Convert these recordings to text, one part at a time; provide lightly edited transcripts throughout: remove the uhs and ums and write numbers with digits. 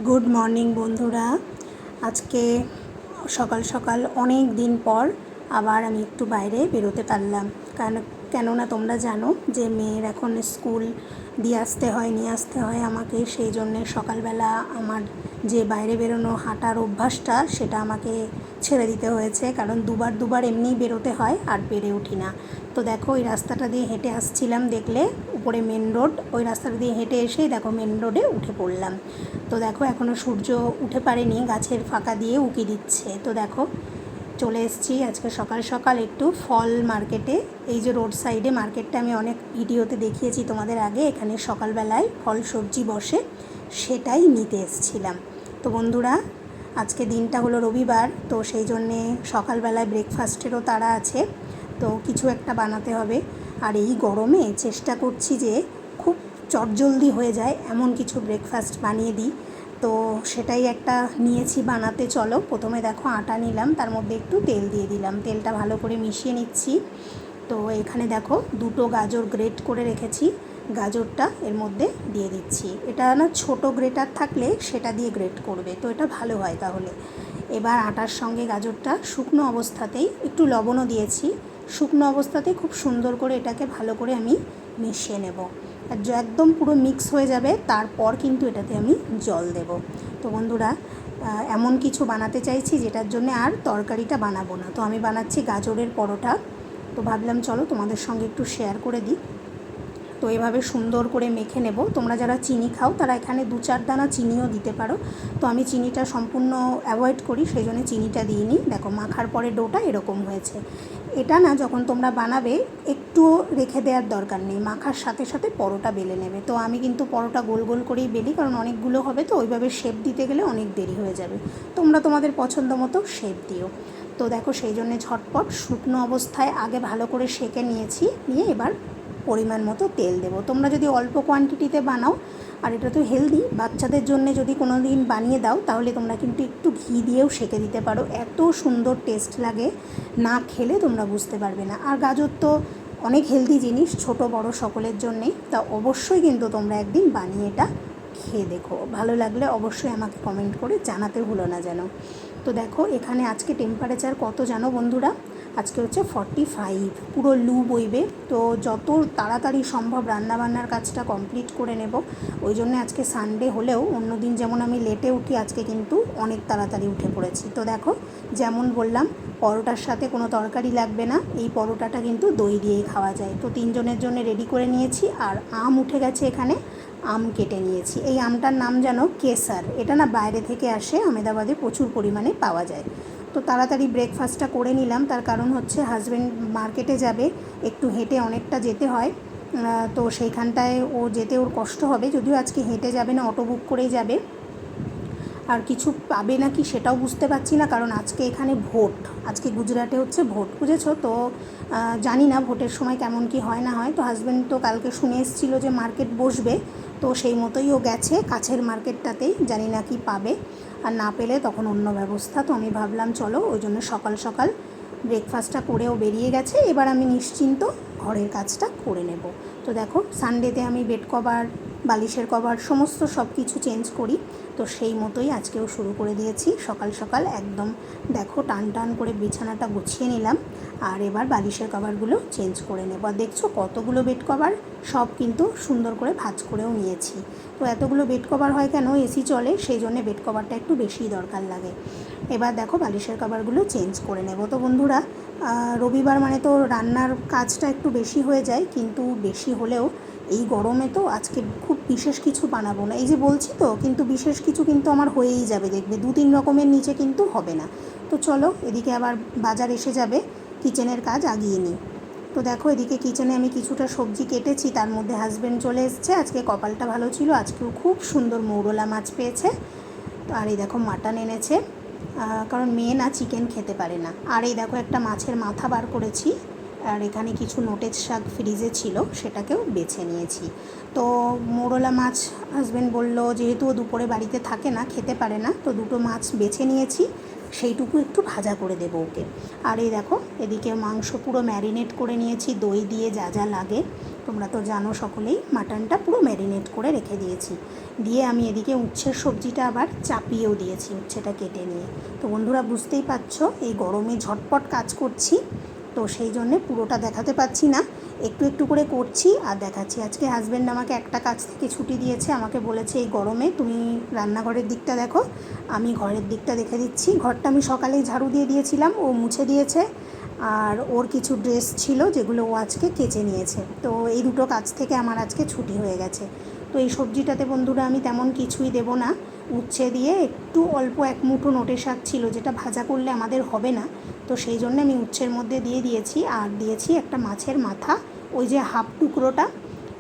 Good morning বন্ধুরা। আজকে সকাল সকাল অনেক দিন পর আবার আমি একটু বাইরে বেরোতে পারলাম। কেননা তোমরা জানো যে মেয়ের এখন স্কুল দিয়ে আসতে হয়, নিয়ে আসতে হয় আমাকে, সেই জন্যে সকালবেলা আমার যে বাইরে বেরোনো হাঁটার অভ্যাসটা সেটা আমাকে ছেড়ে দিতে হয়েছে, কারণ দুবার এমনিই বেরোতে হয় আর পেরে উঠি না। তো দেখো ওই রাস্তাটা দিয়ে হেঁটে আসছিলাম, দেখলে উপরে মেন রোড, ওই রাস্তাটা দিয়ে হেঁটে এসেই দেখো মেন রোডে উঠে পড়লাম। তো দেখো এখনও সূর্য উঠে পারেনি, গাছের ফাঁকা দিয়ে উঁকি দিচ্ছে। তো দেখো চলে এসেছি আজকে সকাল সকাল একটু ফল মার্কেটে। এই যে রোড সাইডে মার্কেটটা আমি অনেক ভিডিওতে দেখিয়েছি তোমাদের আগে, এখানে সকালবেলায় ফল সবজি বসে, সেটাই নিতে এসেছিলাম। তো বন্ধুরা আজকে দিনটা হলো রবিবার, তো সেই জন্যে সকালবেলায় ব্রেকফাস্টেরও তাড়া আছে, তো কিছু একটা বানাতে হবে। আর এই গরমে চেষ্টা করছি যে খুব চটজলদি হয়ে যায় এমন কিছু ব্রেকফাস্ট বানিয়ে দিই। তো সেটাই একটা নিয়েছি বানাতে। চলো প্রথমে দেখো আটা নিলাম, তার মধ্যে একটু তেল দিয়ে দিলাম, তেলটা ভালো করে মিশিয়ে নিচ্ছি। তো এখানে দেখো দুটো গাজর গ্রেট করে রেখেছি, গাজরটা এর মধ্যে দিয়ে দিচ্ছি। এটা না ছোট গ্রেটার থাকলে সেটা দিয়ে গ্রেট করবে, তো এটা ভালো হয় তাহলে। এবার আটার সঙ্গে গাজরটা শুকনো অবস্থাতেই, একটু লবণও দিয়েছি, শুকনো অবস্থাতেই খুব সুন্দর করে এটাকে ভালো করে আমি মিশিয়ে নেব। আর একদম পুরো মিক্স হয়ে যাবে, তারপর কিন্তু এটাতে আমি জল দেব। তো বন্ধুরা এমন কিছু বানাতে চাইছি যেটার জন্য আর তরকারিটা বানাবো না। তো আমি বানাচ্ছি গাজরের পরোটা। তো ভাবলাম চলো তোমাদের সঙ্গে একটু শেয়ার করে দিই। তো এভাবে সুন্দর করে মেখে নেব। তোমরা যারা চিনি খাও তারা এখানে 2-4 দানা চিনিও দিতে পারো, তো আমি চিনিটা সম্পূর্ণ অ্যাভয়েড করি, সেই জন্য চিনিটা দিইনি। দেখো মাখার পরে ডোটা এরকম হয়েছে। এটা না যখন তোমরা বানাবে একটুও রেখে দেওয়ার দরকার নেই, মাখার সাথে সাথে পরোটা বেলে নেবে। তো আমি কিন্তু পরোটা গোল গোল করেই বেলি, কারণ অনেকগুলো হবে, তো ওইভাবে শেপ দিতে গেলে অনেক দেরি হয়ে যাবে। তোমরা তোমাদের পছন্দ মতো শেপ দিও। তো দেখো সেই জন্য ঝটপট শুকনো অবস্থায় আগে ভালো করে সেঁকে নিয়েছি, নিয়ে এবার পরিমাণ মতো তেল দেবো। তোমরা যদি অল্প কোয়ান্টিটিতে বানাও, আর এটা তো হেলদি, বাচ্চাদের জন্য যদি কোনো দিন বানিয়ে দাও তাহলে তোমরা কিন্তু একটু ঘি দিয়েও সেঁকে দিতে পারো, এত সুন্দর টেস্ট লাগে, না খেলে তোমরা বুঝতে পারবে না। আর গাজর তো অনেক হেলদি জিনিস, ছোট বড় সকলের জন্যেই, তা অবশ্যই কিন্তু তোমরা একদিন বানিয়ে এটা খেয়ে দেখো। ভালো লাগলে অবশ্যই আমাকে কমেন্ট করে জানাতে ভুলো না যেন। তো দেখো এখানে আজকে টেম্পারেচার কত জানো বন্ধুরা, আজকে হচ্ছে 45, পুরো লু বইবে। তো যত তাড়াতাড়ি সম্ভব রান্নাবান্নার কাজটা কমপ্লিট করে নেব, ওই জন্য আজকে সানডে হলেও অন্য দিন যেমন আমি লেটে উঠি, আজকে কিন্তু অনেক তাড়াতাড়ি উঠে পড়েছি। তো দেখো যেমন বললাম পরোটার সাথে কোনো তরকারি লাগবে না, এই পরোটাটা কিন্তু দই দিয়েই খাওয়া যায়। তো 3 জনের জন্য রেডি করে নিয়েছি। আর আম উঠে গেছে, এখানে আম কেটে নিয়েছি। এই আমটার নাম জানো কেসার, এটা না বাইরে থেকে আসে, আমেদাবাদে প্রচুর পরিমাণে পাওয়া যায়। তো তাড়াতাড়ি ব্রেকফাস্টটা করে নিলাম, তার কারণ হচ্ছে হাজব্যান্ড মার্কেটে যাবে, একটু হেঁটে অনেকটা যেতে হয়। তো সেইখানটায় ও যেতে ওর কষ্ট হবে, যদিও আজকে হেঁটে যাবে না, অটো বুক করেই যাবে। আর কিছু পাবে নাকি সেটাও বুঝতে পারছি না, কারণ আজকে এখানে ভোট, আজকে গুজরাটে হচ্ছে ভোট, বুঝেছো তো। জানি না ভোটের সময় কেমন কি হয় না হয়। তো হাজব্যান্ড তো কালকে শুনে এসেছিলো যে মার্কেট বসবে, তো সেই মতোই ও গেছে কাছের মার্কেটটাতেই, জানি না কি পাবে, আর না পেলে তখন অন্য ব্যবস্থা। তো আমি ভাবলাম চলো, ওই জন্য সকাল সকাল ব্রেকফাস্টটা করেও বেরিয়ে গেছে, এবার আমি নিশ্চিন্ত ঘরের কাজটা করে নেব। তো দেখো সানডেতে আমি বেড কভার, বালিশের কভার সমস্ত সব কিছু চেঞ্জ করি, তো সেই মতোই আজকেও শুরু করে দিয়েছি সকাল সকাল একদম। দেখো টান টান করে বিছানাটা গুছিয়ে নিলাম, আর এবার বালিশের কভারগুলো চেঞ্জ করে নেব। আর দেখছো কতগুলো বেড কভার, সব কিন্তু সুন্দর করে ভাঁজ করেও নিয়েছি। তো এতগুলো বেড কভার হয় কেন, এসি চলে, সেই জন্যে বেড কভারটা একটু বেশিই দরকার লাগে। এবার দেখো বালিশের কভারগুলো চেঞ্জ করে নেব। তো বন্ধুরা রবিবার মানে তো রান্নার কাজটা একটু বেশি হয়ে যায়, কিন্তু বেশি হলেও এই গরমে তো আজকে খুব বিশেষ কিছু বানাবো না, এই যে বলছি তো, কিন্তু বিশেষ কিছু কিন্তু আমার হয়েই যাবে, দেখবে 2-3 রকমের নিচে কিন্তু হবে না। তো চলো এদিকে আবার বাজার এসে যাবে, কিচেনের কাজ আগিয়ে নিই। তো দেখো এদিকে কিচেনে আমি কিছুটা সবজি কেটেছি, তার মধ্যে হাজব্যান্ড চলে এসছে, আজকে কপালটা ভালো ছিল, আজকেও খুব সুন্দর মৌরলা মাছ পেয়েছে। তো আর এই দেখো মাটন এনেছে, কারণ মেয়ে না চিকেন খেতে পারে না। আর এই দেখো একটা মাছের মাথা বার করেছি, আর এখানে কিছু নোটের শাক ফ্রিজে ছিল, সেটাকেও বেছে নিয়েছি। তো মোরলা মাছ হাজব্যান্ড বলল, যেহেতু ও দুপুরে বাড়িতে থাকে না, খেতে পারে না, তো দুটো মাছ বেছে নিয়েছি, সেইটুকু একটু ভাজা করে দেবো ওকে। আর এই দেখো এদিকে মাংস পুরো ম্যারিনেট করে নিয়েছি, দই দিয়ে যা যা লাগে, তোমরা তো জানো সকলেই। মাটনটা পুরো ম্যারিনেট করে রেখে দিয়েছি, দিয়ে আমি এদিকে উচ্ছের সবজিটা আবার চাপিয়েও দিয়েছি, উচ্ছেটা কেটে নিয়ে। তো বন্ধুরা বুঝতেই পারছো এই গরমে ঝটপট কাজ করছি, তো সেই জন্যে পুরোটা দেখাতে পারছি না, একটু একটু করে করছি আর দেখাচ্ছি। আজকে হাজব্যান্ড আমাকে একটা কাজ থেকে ছুটি দিয়েছে, আমাকে বলেছে এই গরমে তুমি রান্নাঘরের দিকটা দেখো, আমি ঘরের দিকটা দেখে দিচ্ছি। ঘরটা আমি সকালেই ঝাড়ু দিয়ে দিয়েছিলাম, ও মুছে দিয়েছে, আর ওর কিছু ড্রেস ছিল যেগুলো ও আজকে কেচে নিয়েছে। তো এই দুটো কাজ থেকে আমার আজকে ছুটি হয়ে গেছে। তো এই সবজিটাতে বন্ধুরা আমি তেমন কিছুই দেবো না, উচ্ছে দিয়ে একটু অল্প এক মুঠো নোটে শাক ছিল, যেটা ভাজা করলে আমাদের হবে না, তো সেই জন্য আমি উচ্ছের মধ্যে দিয়ে দিয়েছি। আর দিয়েছি একটা মাছের মাথা, ওই যে হাফ টুকরোটা,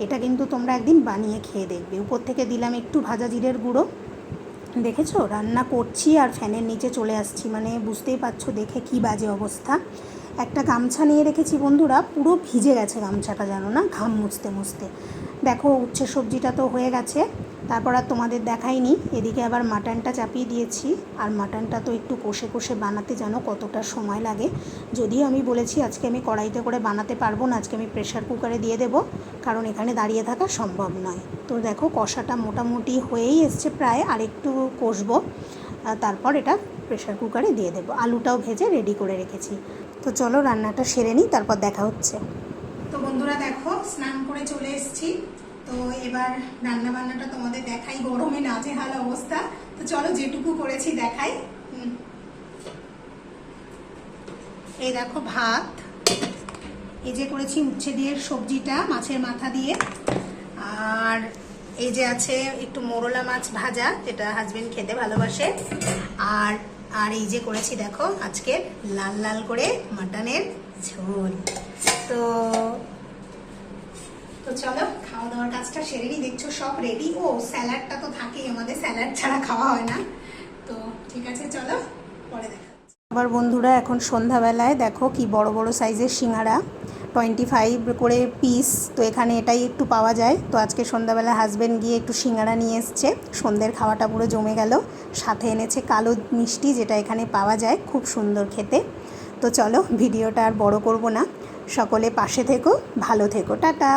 এটা কিন্তু তোমরা একদিন বানিয়ে খেয়ে দেখবে। উপর থেকে দিলাম একটু ভাজা জিরের গুঁড়ো। দেখেছো রান্না করছি আর ফ্যানের নিচে চলে আসছি, মানে বুঝতেই পারছো দেখে কি বাজে অবস্থা। একটা গামছা নিয়ে রেখেছি বন্ধুরা, পুরো ভিজে গেছে গামছাটা, জানো না, ঘাম মুছতে মুছতে। দেখো উচ্ছের সবজিটা তো হয়ে গেছে, তারপর আর তোমাদের দেখাইনি। এদিকে আবার মাটনটা চাপিয়ে দিয়েছি, আর মাটনটা তো একটু কষে কষে বানাতে জানো কতটা সময় লাগে। যদিও আমি বলেছি আজকে আমি কড়াইতে করে বানাতে পারবো না, আজকে আমি প্রেশার কুকারে দিয়ে দেবো, কারণ এখানে দাঁড়িয়ে থাকা সম্ভব নয়। তো দেখো কষাটা মোটামুটি হয়েই এসছে প্রায়, আর একটু কষবো, তারপর এটা প্রেশার কুকারে দিয়ে দেবো। আলুটাও ভেজে রেডি করে রেখেছি। তো চলো রান্নাটা সেরে নিই, তারপর দেখা হচ্ছে। তো বন্ধুরা দেখো স্নান করে চলে এসেছি, তো এবার রান্না বান্নাটা তোমাদের দেখাই। গরমে নাজেহাল অবস্থা, তো চলো যেটুকু করেছি দেখাই। এই দেখো ভাত, এই যে করেছি উচ্ছে দিয়ে সবজিটা মাছের মাথা দিয়ে, আর এই যে আছে একটু মোরলা মাছ ভাজা, যেটা হাজবেন্ড খেতে ভালোবাসে, আর আর এই যে করেছি দেখো আজকে লাল লাল করে মাটনের ঝোল। তো তো চলো খাওয়া দাওয়ার কাজটা সেরে নিই। দেখছো সব রেডি। ও স্যালাডটা তো থাকেই আমাদের, স্যালাড ছাড়া খাওয়া হয় না। তো ঠিক আছে চলো পরে দেখা। আবার বন্ধুরা এখন সন্ধ্যাবেলায় দেখো কি বড় বড় সাইজের সিঙ্গারা, 25 করে পিস, তো এখানে এটাই একটু পাওয়া যায়। তো আজকে সন্ধ্যাবেলা হাজব্যান্ড গিয়ে একটু সিঙ্গারা নিয়ে এসছে, সন্ধ্যের খাওয়াটা পুরো জমে গেল। সাথে এনেছে কালো মিষ্টি, যেটা এখানে পাওয়া যায়, খুব সুন্দর খেতে। তো চলো ভিডিওটা আর বড় করব না, সকলে পাশে থেকো, ভালো থেকো, টাটা।